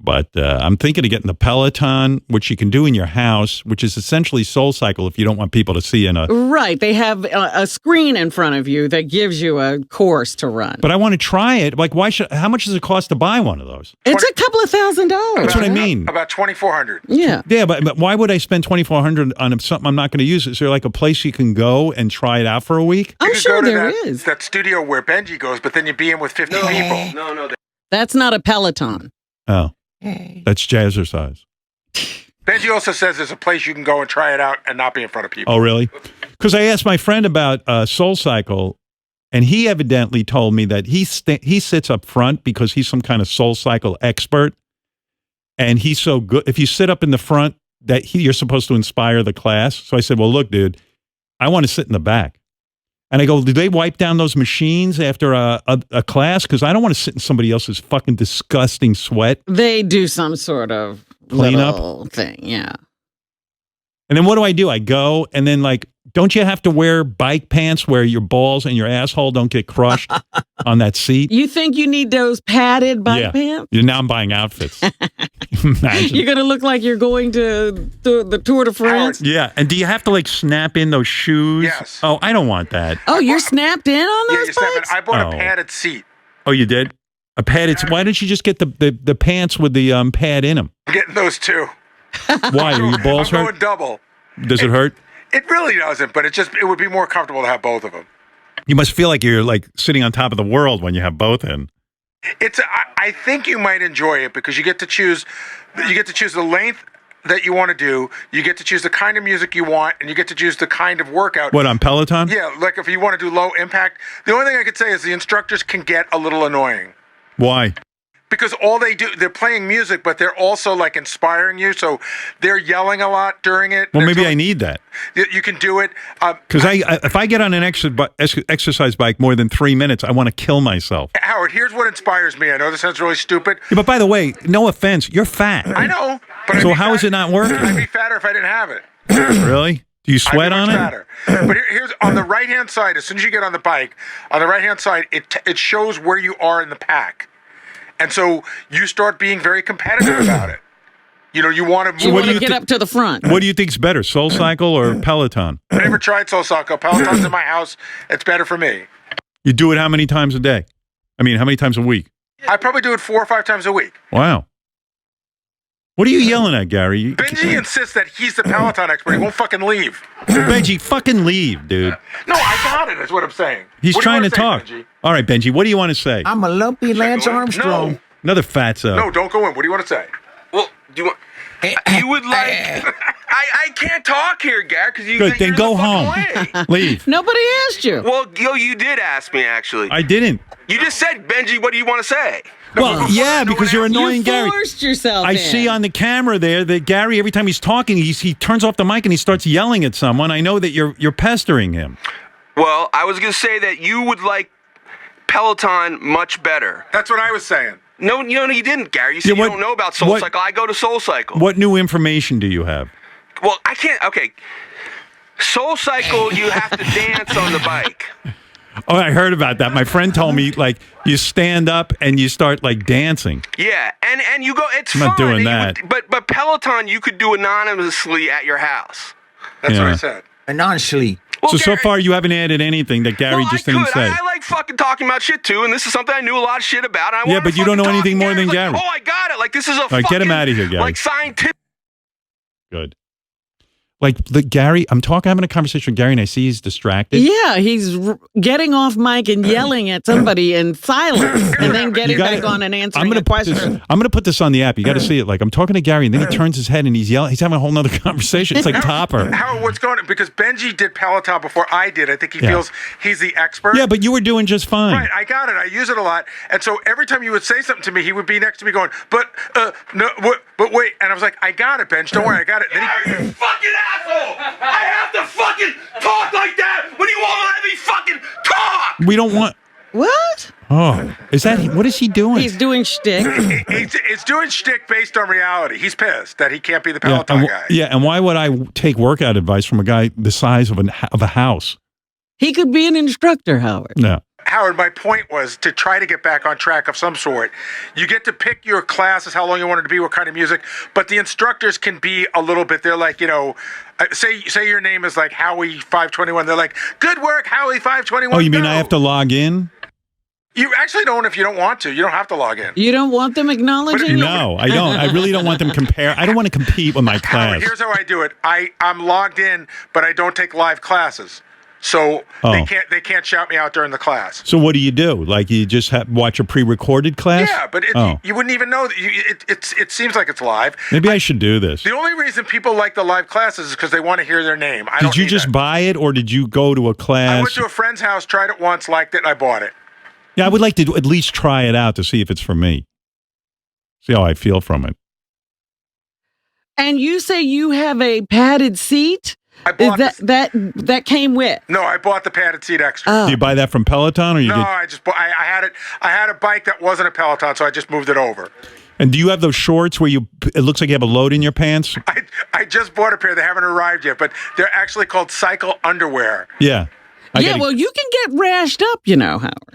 But I'm thinking of getting the Peloton, which you can do in your house, which is essentially SoulCycle if you don't want people to see in a... Right. They have a screen in front of you that gives you a course to run. But I want to try it. Like, how much does it cost to buy one of those? It's a couple of $1,000s. That's what I mean. About $2,400. Yeah. Yeah, but why would I spend $2,400 on something I'm not going to use? Is there like a place you can go and try it out for a week? I'm sure there is. That studio where Benji goes, but then you be in with 50 people. No. That's not a Peloton. Oh. That's jazzercise. Benji also says there's a place you can go and try it out and not be in front of people. Oh, really? Because I asked my friend about SoulCycle, and he evidently told me that he sits up front because he's some kind of SoulCycle expert, and he's so good. If you sit up in the front, you're supposed to inspire the class. So I said, well, look, dude, I want to sit in the back. And I go, do they wipe down those machines after a class? Because I don't want to sit in somebody else's fucking disgusting sweat. They do some sort of cleanup thing, yeah. And then what do? I go, and then like, don't you have to wear bike pants where your balls and your asshole don't get crushed on that seat? You think you need those padded bike pants? Now I'm buying outfits. Imagine. You're going to look like you're going to the Tour de France? Yeah. And do you have to like snap in those shoes? Yes. Oh, I don't want that. Oh, you're snapped in on those bikes? I bought a padded seat. Oh, you did? A padded seat? Why didn't you just get the pants with the pad in them? I'm getting those too. Why? Are your balls hurt? I'm going double. Does it hurt? It really doesn't, but it would be more comfortable to have both of them. You must feel like you're like sitting on top of the world when you have both in. I think you might enjoy it because you get to choose the length that you want to do, you get to choose the kind of music you want, and you get to choose the kind of workout. What, on Peloton? Yeah, like if you want to do low impact. The only thing I could say is the instructors can get a little annoying. Why? Because all they do, they're playing music, but they're also like inspiring you. So they're yelling a lot during it. Well, maybe I need that. You can do it. Because if I get on an exercise bike more than 3 minutes, I want to kill myself. Howard, here's what inspires me. I know this sounds really stupid. Yeah, but by the way, no offense, you're fat. I know. But so how is it not working? I'd be fatter if I didn't have it. Really? Do you sweat on it? Fatter. But here's on the right-hand side, as soon as you get on the bike, on the right-hand side, it shows where you are in the pack. And so you start being very competitive about it. You know, you want to move. You get up to the front. What do you think's better, SoulCycle or Peloton? I never tried SoulCycle. Peloton's in my house. It's better for me. You do it how many times a day? I mean, how many times a week? I probably do it 4 or 5 times a week. Wow. What are you yelling at, Gary? Benji insists that he's the Peloton expert. He won't fucking leave. Benji, fucking leave, dude. No, I got it, is what I'm saying. He's trying to talk. Benji? All right, Benji, what do you want to say? I'm a lumpy Lance Armstrong. No. Another fatso. No, don't go in. What do you want to say? Well, do you want... You would like... I can't talk here, Gary, because you... Good, then go home. Leave. Nobody asked you. Well, you did ask me, actually. I didn't. You just said, Benji, what do you want to say? Well, yeah, because you're annoying Gary. You forced yourself I see on the camera there that Gary, every time he's talking, he turns off the mic and he starts yelling at someone. I know that you're pestering him. Well, I was going to say that you would like Peloton much better. That's what I was saying. No, you didn't, Gary. You said you don't know about SoulCycle. I go to SoulCycle. What new information do you have? Well, I can't. Okay. SoulCycle, you have to dance on the bike. Oh, I heard about that. My friend told me, like, you stand up and you start, like, dancing. Yeah, and you go, it's I'm fun. not doing that. But Peloton, you could do anonymously at your house. That's what I said. Anonymously. Well, so far you haven't added anything that Gary just didn't say. I like fucking talking about shit, too, and this is something I knew a lot of shit about. And I but you don't know anything more than Gary. Oh, I got it. Like, this is a fucking... get him out of here, Gary. Like, scientific... Good. Like, Gary, I'm having a conversation with Gary, and I see he's distracted. Yeah, he's getting off mic and yelling at somebody in silence, and then getting back on and answering a question. I'm going to put this on the app. You got to see it. Like, I'm talking to Gary, and then he turns his head, and he's yelling. He's having a whole nother conversation. It's like Topper. Howard, what's going on? Because Benji did Peloton before I did. I think he feels he's the expert. Yeah, but you were doing just fine. Right, I got it. I use it a lot. And so every time you would say something to me, he would be next to me going, but wait. And I was like, I got it, Benj. Don't worry, I got it. Then you fucking asshole! I have to fucking talk like that when you won't let me fucking talk! We don't want... What? Oh, what is he doing? He's doing shtick. He's doing shtick based on reality. He's pissed that he can't be the Peloton guy. Yeah, and why would I take workout advice from a guy the size of a house? He could be an instructor, Howard. No. Howard, my point was to try to get back on track of some sort. You get to pick your classes, how long you want it to be, what kind of music, but the instructors can be a little bit, they're like, say your name is like Howie521. They're like, good work, Howie521. Oh, you mean I have to log in? You actually don't if you don't want to. You don't have to log in. You don't want them acknowledging? No, I don't. I really don't want them compare. I don't want to compete with my class. Here's how I do it. I'm logged in, but I don't take live classes. So they can't shout me out during the class. So what do you do? Like you just watch a pre-recorded class? Yeah, but you wouldn't even know. It seems like it's live. Maybe I should do this. The only reason people like the live classes is because they want to hear their name. Did you just buy it, or did you go to a class? I went to a friend's house, tried it once, liked it, and I bought it. Yeah, I would like to at least try it out to see if it's for me. See how I feel from it. And you say you have a padded seat? I bought that came with? No, I bought the padded seat extra. Oh. Do you buy that from Peloton, or you? No, I just bought. I had it. I had a bike that wasn't a Peloton, so I just moved it over. And do you have those shorts where it looks like you have a load in your pants? I just bought a pair. They haven't arrived yet, but they're actually called cycle underwear. Yeah. Well, you can get rashed up, Howard.